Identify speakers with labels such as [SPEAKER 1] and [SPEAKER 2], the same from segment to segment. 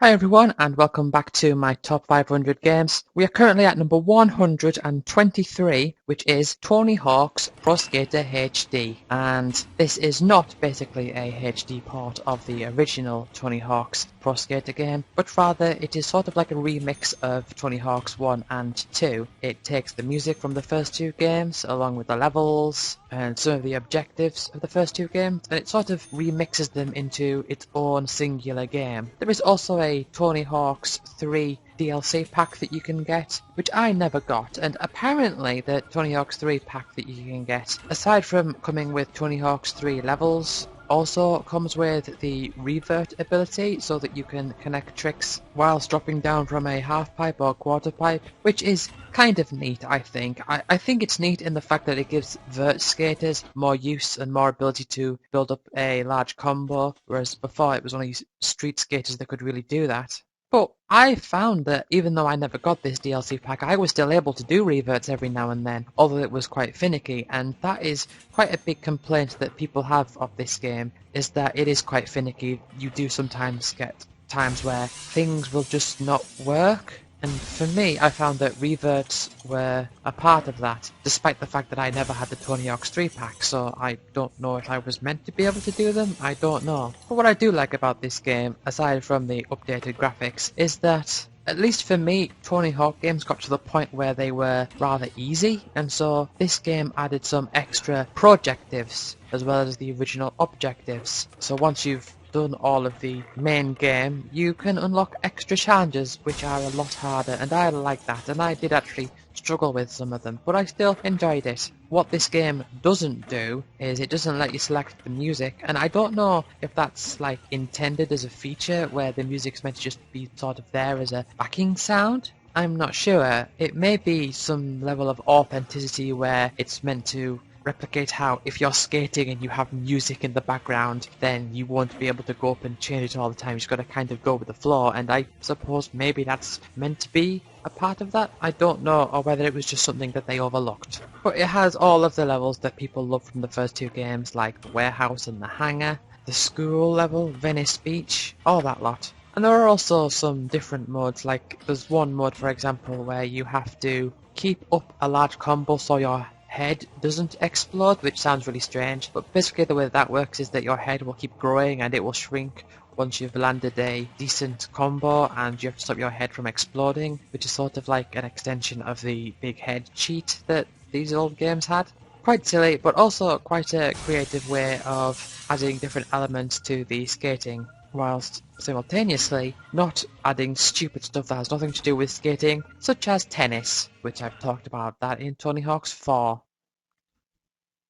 [SPEAKER 1] Hi everyone and welcome back to my top 500 games. We are currently at number 123, which is Tony Hawk's Pro Skater HD, and this is not basically a HD port of the original Tony Hawk's Pro Skater game, but rather it is sort of like a remix of Tony Hawk's 1 and 2. It takes the music from the first two games along with the levels and some of the objectives of the first two games, and it sort of remixes them into its own singular game. There is also a Tony Hawk's 3 DLC pack that you can get, which I never got, and apparently the Tony Hawk's 3 pack that you can get, aside from coming with Tony Hawk's 3 levels, also comes with the revert ability so that you can connect tricks whilst dropping down from a half pipe or quarter pipe, which is kind of neat, I think. I think it's neat in the fact that it gives vert skaters more use and more ability to build up a large combo, whereas before it was only street skaters that could really do that. But I found that even though I never got this DLC pack, I was still able to do reverts every now and then, although it was quite finicky, and that is quite a big complaint that people have of this game, is that it is quite finicky. You do sometimes get times where things will just not work. And for me, I found that reverts were a part of that, despite the fact that I never had the Tony Hawk's 3 pack, so I don't know if I was meant to be able to do them, I don't know. But what I do like about this game, aside from the updated graphics, is that, at least for me, Tony Hawk games got to the point where they were rather easy, and so this game added some extra projectives, as well as the original objectives. So once you've done all of the main game, you can unlock extra challenges which are a lot harder, and I like that, and I did actually struggle with some of them, but I still enjoyed it. What this game doesn't do is it doesn't let you select the music, and I don't know if that's like intended as a feature where the music's meant to just be sort of there as a backing sound. I'm not sure. It may be some level of authenticity where it's meant to replicate how if you're skating and you have music in the background, then you won't be able to go up and change it all the time. You've just got to kind of go with the flow, and I suppose maybe that's meant to be a part of that. I don't know, or whether it was just something that they overlooked. But it has all of the levels that people love from the first two games, like the warehouse and the hangar, the school level, Venice Beach, all that lot. And there are also some different modes, like there's one mode, for example, where you have to keep up a large combo so your head doesn't explode, which sounds really strange, but basically the way that works is that your head will keep growing and it will shrink once you've landed a decent combo, and you have to stop your head from exploding, which is sort of like an extension of the big head cheat that these old games had. Quite silly, but also quite a creative way of adding different elements to the skating, whilst simultaneously not adding stupid stuff that has nothing to do with skating, such as tennis, which I've talked about that in Tony Hawk's 4.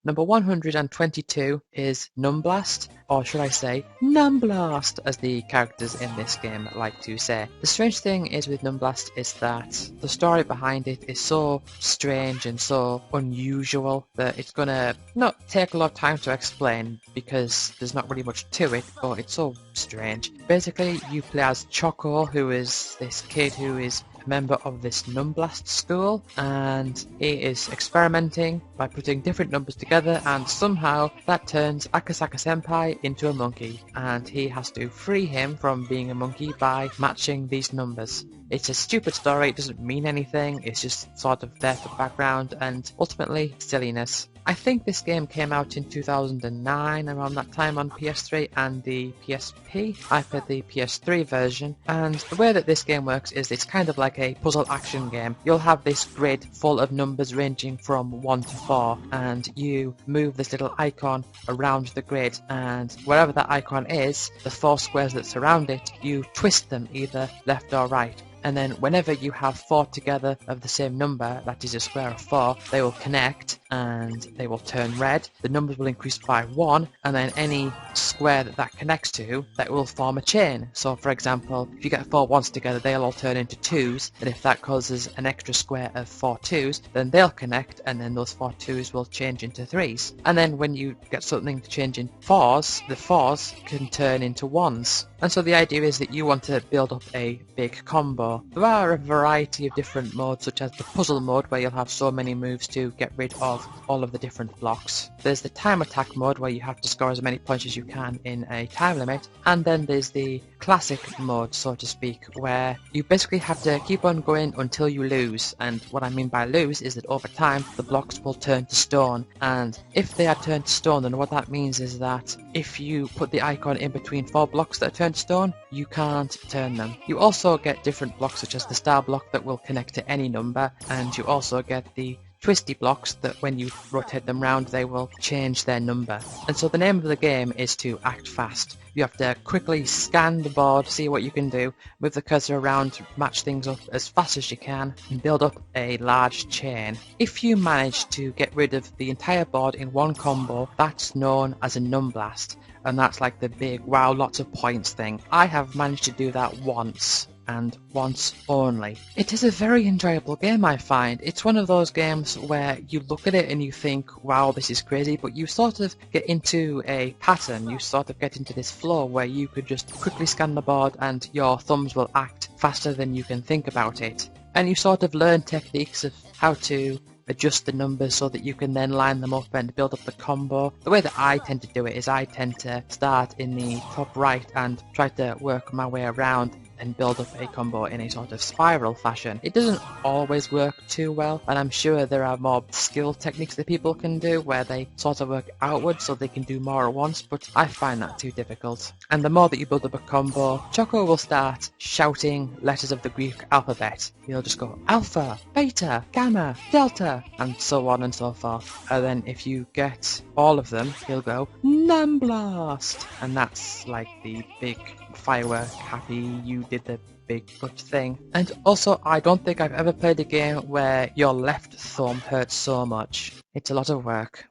[SPEAKER 1] Number 122 is Numblast, or should I say Numblast, as the characters in this game like to say. The strange thing is with Numblast is that the story behind it is so strange and so unusual that it's gonna not take a lot of time to explain because there's not really much to it, but it's so strange. Basically, you play as Choco, who is this kid who is member of this Numblast school, and he is experimenting by putting different numbers together, and somehow that turns Akasaka Senpai into a monkey, and he has to free him from being a monkey by matching these numbers. It's a stupid story, it doesn't mean anything, it's just sort of there for background and ultimately silliness. I think this game came out in 2009, around that time, on PS3 and the PSP. I played the PS3 version, and the way that this game works is it's kind of like a puzzle action game. You'll have this grid full of numbers ranging from 1 to 4, and you move this little icon around the grid, and wherever that icon is, the 4 squares that surround it, you twist them either left or right. And then whenever you have 4 together of the same number, that is a square of 4, they will connect and they will turn red. The numbers will increase by 1, and then any square that connects to, that will form a chain. So for example, if you get 4 ones together, they'll all turn into 2s, and if that causes an extra square of 4 2s, then they'll connect, and then those 4 2s will change into 3s. And then when you get something to change in 4s, the 4s can turn into 1s. And so the idea is that you want to build up a big combo. There are a variety of different modes, such as the puzzle mode, where you'll have so many moves to get rid of of all of the different blocks. There's the time attack mode where you have to score as many points as you can in a time limit, and then there's the classic mode, so to speak, where you basically have to keep on going until you lose. And what I mean by lose is that over time the blocks will turn to stone, and if they are turned to stone, then what that means is that if you put the icon in between 4 blocks that are turned to stone, you can't turn them. You also get different blocks such as the star block that will connect to any number, and you also get the twisty blocks that when you rotate them round they will change their number. And so the name of the game is to act fast. You have to quickly scan the board, see what you can do, move the cursor around, match things up as fast as you can, and build up a large chain. If you manage to get rid of the entire board in one combo, that's known as a numblast, and that's like the big wow lots of points thing. I have managed to do that once, and once only. It is a very enjoyable game, I find. It's one of those games where you look at it and you think, wow, this is crazy, but you sort of get into a pattern, you sort of get into this flow where you could just quickly scan the board and your thumbs will act faster than you can think about it. And you sort of learn techniques of how to adjust the numbers so that you can then line them up and build up the combo. The way that I tend to do it is I tend to start in the top right and try to work my way around and build up a combo in a sort of spiral fashion. It doesn't always work too well, and I'm sure there are more skill techniques that people can do where they sort of work outwards so they can do more at once, but I find that too difficult. And the more that you build up a combo, Choco will start shouting letters of the Greek alphabet. He'll just go alpha, beta, gamma, delta, and so on and so forth. And then if you get all of them, he'll go numblast, and that's like the big firework, happy you did the big good thing. And also, I don't think I've ever played a game where your left thumb hurts so much. It's a lot of work.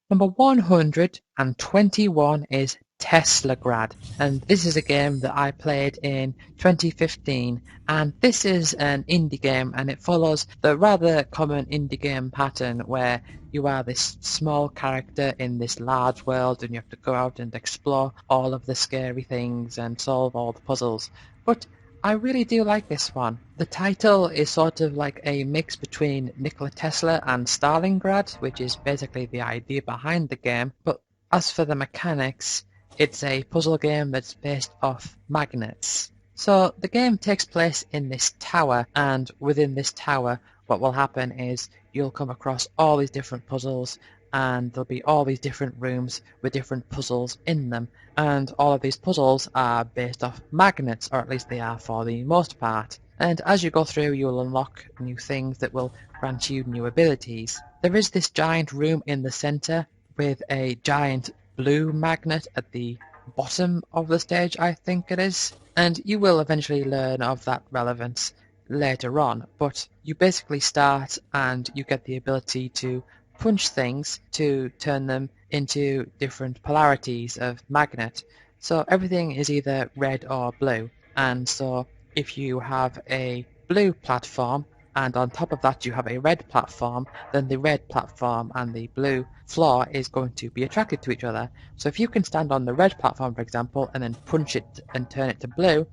[SPEAKER 1] Number 121 is Teslagrad, and this is a game that I played in 2015, and this is an indie game, and it follows the rather common indie game pattern where you are this small character in this large world and you have to go out and explore all of the scary things and solve all the puzzles. But I really do like this one. The title is sort of like a mix between Nikola Tesla and Stalingrad, which is basically the idea behind the game, but as for the mechanics, it's a puzzle game that's based off magnets. So the game takes place in this tower, and within this tower what will happen is you'll come across all these different puzzles, and there'll be all these different rooms with different puzzles in them, and all of these puzzles are based off magnets, or at least they are for the most part. And as you go through, you'll unlock new things that will grant you new abilities. There is this giant room in the centre with a giant blue magnet at the bottom of the stage, I think it is, and you will eventually learn of that relevance later on, but you basically start and you get the ability to punch things to turn them into different polarities of magnet. So everything is either red or blue, and so if you have a blue platform and on top of that you have a red platform, then the red platform and the blue floor is going to be attracted to each other. So if you can stand on the red platform, for example, and then punch it and turn it to blue,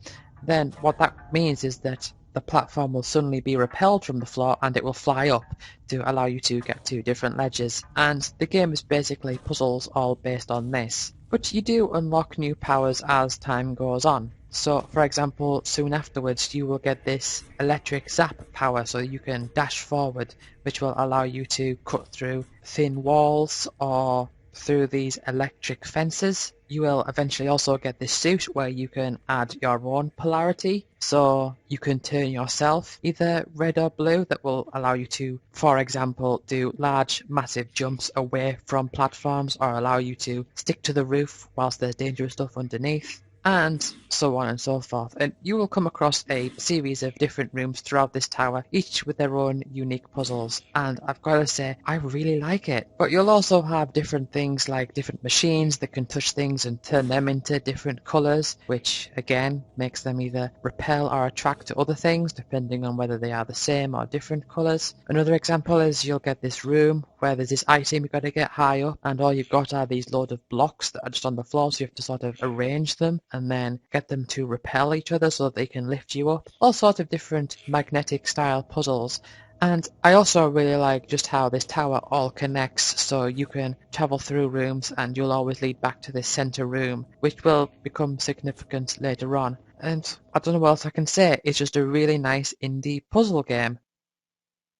[SPEAKER 1] then what that means is that the platform will suddenly be repelled from the floor and it will fly up to allow you to get to different ledges. And the game is basically puzzles all based on this. But you do unlock new powers as time goes on. So, for example, soon afterwards you will get this electric zap power, so you can dash forward, which will allow you to cut through thin walls or through these electric fences. You will eventually also get this suit where you can add your own polarity, so you can turn yourself either red or blue. That will allow you to, for example, do large massive jumps away from platforms, or allow you to stick to the roof whilst there's dangerous stuff underneath, and so on and so forth. And you will come across a series of different rooms throughout this tower, each with their own unique puzzles, and I've got to say, I really like it. But you'll also have different things like different machines that can touch things and turn them into different colours, which again makes them either repel or attract to other things depending on whether they are the same or different colours. Another example is you'll get this room where there's this item you've got to get high up, and all you've got are these load of blocks that are just on the floor, so you have to sort of arrange them and then get them to repel each other so that they can lift you up. All sorts of different magnetic style puzzles, And I also really like just how this tower all connects, so you can travel through rooms and you'll always lead back to this center room, which will become significant later on. And I don't know what else I can say, it's just a really nice indie puzzle game.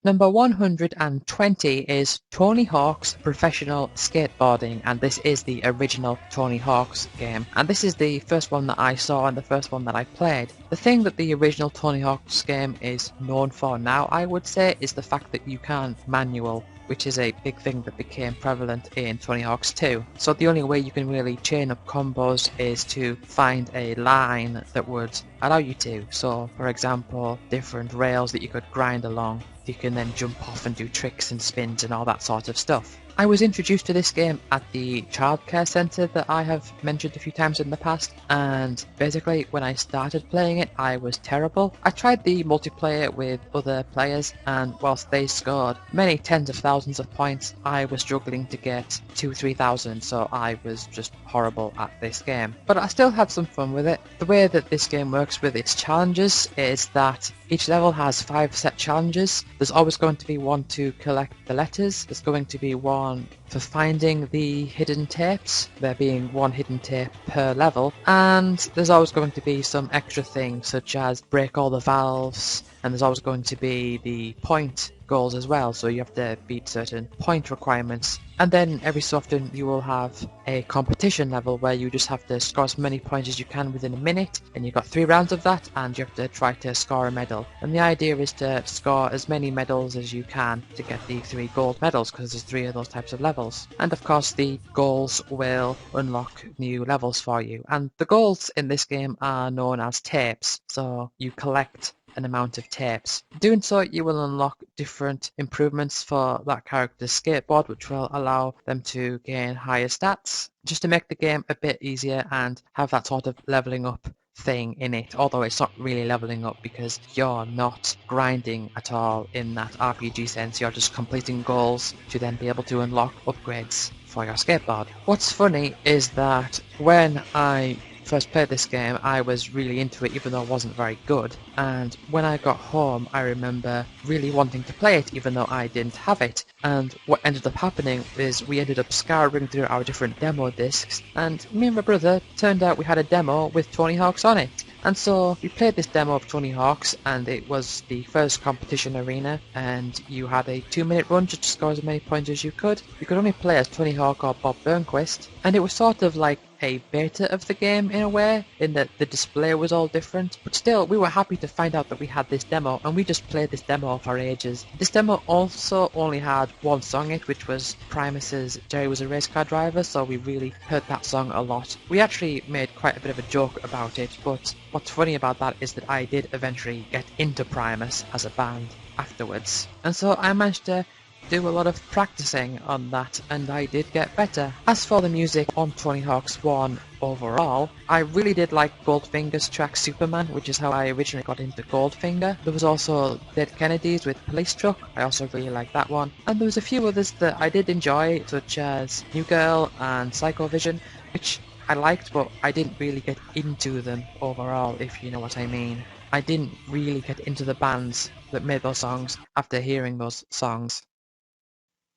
[SPEAKER 1] Number 120 is Tony Hawk's Professional Skateboarding, and this is the original Tony Hawk's game. And this is the first one that I saw and the first one that I played. The thing that the original Tony Hawk's game is known for now, I would say, is the fact that you can manual, which is a big thing that became prevalent in Tony Hawk's 2. So the only way you can really chain up combos is to find a line that would allow you to. So, for example, different rails that you could grind along. You can then jump off and do tricks and spins and all that sort of stuff. I was introduced to this game at the childcare centre that I have mentioned a few times in the past, and basically when I started playing it I was terrible. I tried the multiplayer with other players, and whilst they scored many tens of thousands of points, I was struggling to get 2,000-3,000, so I was just horrible at this game. But I still had some fun with it. The way that this game works with its challenges is that each level has 5 set challenges. There's always going to be one to collect the letters, there's going to be one for finding the hidden tapes, there being one hidden tape per level, and there's always going to be some extra things such as break all the valves, and there's always going to be the point goals as well, so you have to beat certain point requirements. And then every so often you will have a competition level where you just have to score as many points as you can within a minute, and you've got 3 rounds of that, and you have to try to score a medal. And the idea is to score as many medals as you can to get the 3 gold medals, because there's 3 of those types of levels. And of course the goals will unlock new levels for you, and the goals in this game are known as tapes, so you collect an amount of tapes. Doing so, you will unlock different improvements for that character's skateboard, which will allow them to gain higher stats, just to make the game a bit easier and have that sort of leveling up thing in it, although it's not really leveling up because you're not grinding at all in that RPG sense, you're just completing goals to then be able to unlock upgrades for your skateboard. What's funny is that when I first played this game, I was really into it even though I wasn't very good, and when I got home I remember really wanting to play it even though I didn't have it. And what ended up happening is we ended up scouring through our different demo discs, and me and my brother turned out we had a demo with Tony Hawk's on it. And so we played this demo of Tony Hawk's, and it was the first competition arena, and you had a 2-minute run just to score as many points as you could. You could only play as Tony Hawk or Bob Burnquist, and it was sort of like a beta of the game in a way, in that the display was all different, but still we were happy to find out that we had this demo, and we just played this demo for ages. This demo also only had one song in it, which was Primus's Jerry Was a Race Car Driver, so we really heard that song a lot. We actually made quite a bit of a joke about it, but what's funny about that is that I did eventually get into Primus as a band afterwards, and so I managed to do a lot of practicing on that, and I did get better. As for the music on Tony Hawk's 1 overall, I really did like Goldfinger's track Superman, which is how I originally got into Goldfinger. There was also Dead Kennedys with Police Truck, I also really liked that one. And there was a few others that I did enjoy, such as New Girl and Psycho Vision, which I liked, but I didn't really get into them overall, if you know what I mean. I didn't really get into the bands that made those songs after hearing those songs.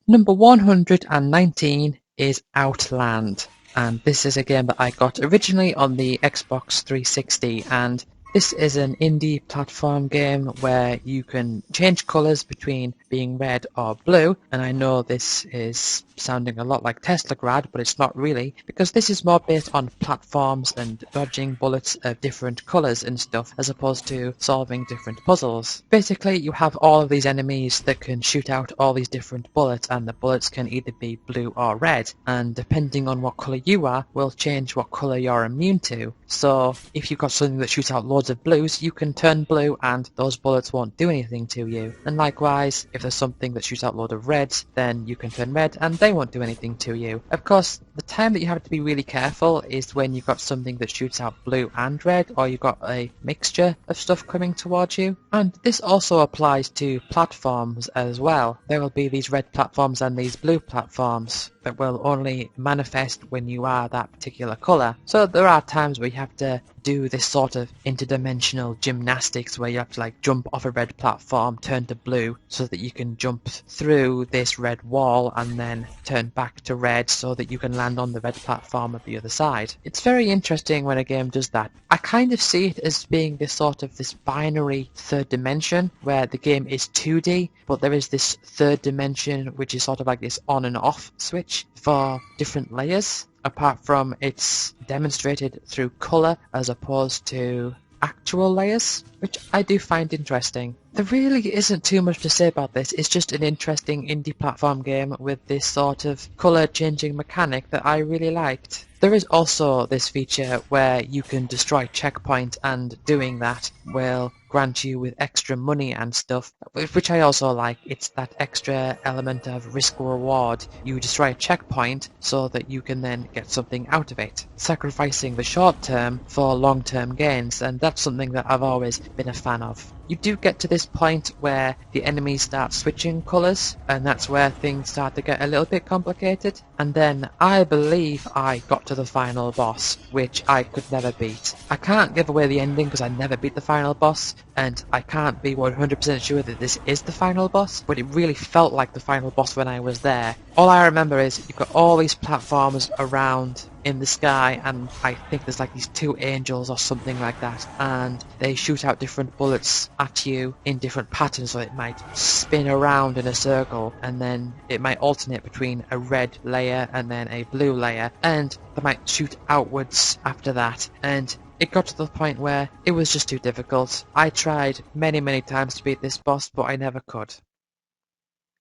[SPEAKER 1] Number 119 is Outland, and this is a game that I got originally on the Xbox 360, and this is an indie platform game where you can change colours between being red or blue, and I know this is sounding a lot like Teslagrad, but it's not really, because this is more based on platforms and dodging bullets of different colours and stuff, as opposed to solving different puzzles. Basically, you have all of these enemies that can shoot out all these different bullets, and the bullets can either be blue or red, and depending on what colour you are, will change what colour you're immune to. So, if you've got something that shoots out loads of blues, you can turn blue and those bullets won't do anything to you. And likewise, if there's something that shoots out a load of reds, then you can turn red and they won't do anything to you. Of course, the time that you have to be really careful is when you've got something that shoots out blue and red, or you've got a mixture of stuff coming towards you. And this also applies to platforms as well. There will be these red platforms and these blue platforms. that will only manifest when you are that particular colour. So there are times where you have to do this sort of interdimensional gymnastics where you have to like jump off a red platform, turn to blue so that you can jump through this red wall and then turn back to red so that you can land on the red platform at the other side. It's very interesting when a game does that. I kind of see it as being this sort of this binary third dimension where the game is 2D, but there is this third dimension which is sort of like this on and off switch for different layers. Apart from it's demonstrated through colour as opposed to actual layers, which I do find interesting. There really isn't too much to say about this. It's just an interesting indie platform game with this sort of colour changing mechanic that I really liked. There is also this feature where you can destroy checkpoint, and doing that will grant you with extra money and stuff, which I also like. It's that extra element of risk reward. You destroy a checkpoint so that you can then get something out of it, sacrificing the short term for long term gains, and that's something that I've always been a fan of. You do get to this point where the enemies start switching colours, and that's where things start to get a little bit complicated. And then I believe I got to the final boss, which I could never beat. I can't give away the ending because I never beat the final boss, and I can't be 100% sure that this is the final boss, but it really felt like the final boss when I was there. All I remember is you've got all these platforms around in the sky, and I think there's like these two angels or something like that, and they shoot out different bullets at you in different patterns, so it might spin around in a circle and then it might alternate between a red layer and then a blue layer, and they might shoot outwards after that, and it got to the point where it was just too difficult. I tried many times to beat this boss, but I never could.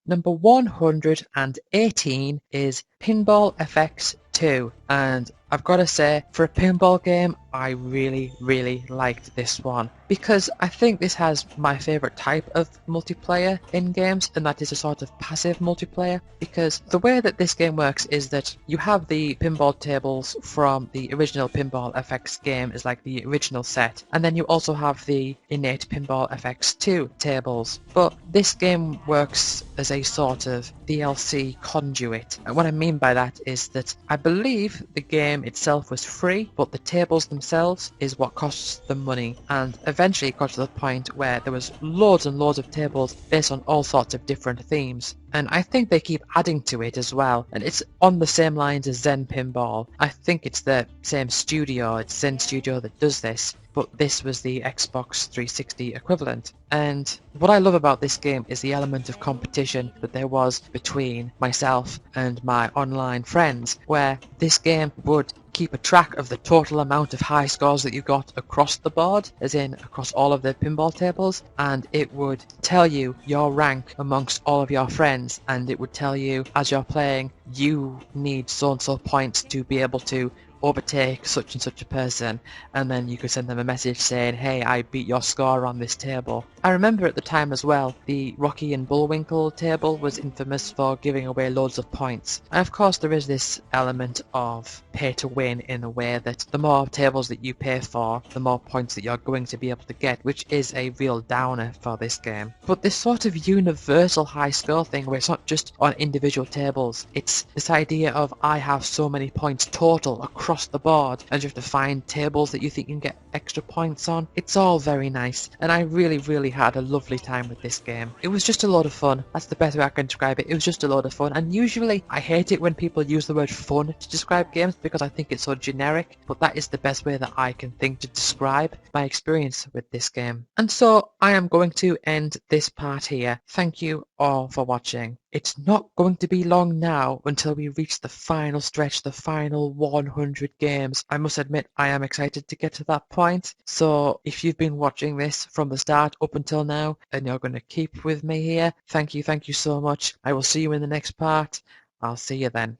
[SPEAKER 1] Number 118 is Pinball FX 2, and I've got to say, for a pinball game, I really liked this one, because I think this has my favourite type of multiplayer in games, and that is a sort of passive multiplayer, because the way that this game works is that you have the pinball tables from the original Pinball FX game as like the original set, and then you also have the innate Pinball FX 2 tables, but this game works as a sort of DLC conduit, and what I mean by that is that I believe the game itself was free, but the tables themselves is what costs them money, and eventually it got to the point where there was loads and loads of tables based on all sorts of different themes, and I think they keep adding to it as well, and it's on the same lines as Zen Pinball. I think it's the same studio, it's Zen Studio that does this, but this was the Xbox 360 equivalent. And what I love about this game is the element of competition that there was between myself and my online friends, where this game would keep a track of the total amount of high scores that you got across the board, as in across all of the pinball tables, and it would tell you your rank amongst all of your friends, and it would tell you as you're playing you need so and so points to be able to overtake such and such a person, and then you could send them a message saying, hey, I beat your score on this table. I remember at the time as well, the Rocky and Bullwinkle table was infamous for giving away loads of points. And of course there is this element of pay to win in a way that the more tables that you pay for, the more points that you're going to be able to get, which is a real downer for this game. But this sort of universal high score thing where it's not just on individual tables, it's this idea of I have so many points total across the board, and you have to find tables that you think you can get extra points on. It's all very nice, and I really had a lovely time with this game. It was just a lot of fun. That's the best way I can describe it. It was just a lot of fun, and usually I hate it when people use the word fun to describe games because I think it's so generic, but that is the best way that I can think to describe my experience with this game. And so I am going to end this part here. Thank you all for watching. It's not going to be long now until we reach the final stretch, the final 100 games. I must admit I am excited to get to that point. So if you've been watching this from the start up until now and you're going to keep with me here, thank you so much. I will see you in the next part. I'll see you then.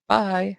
[SPEAKER 1] Bye.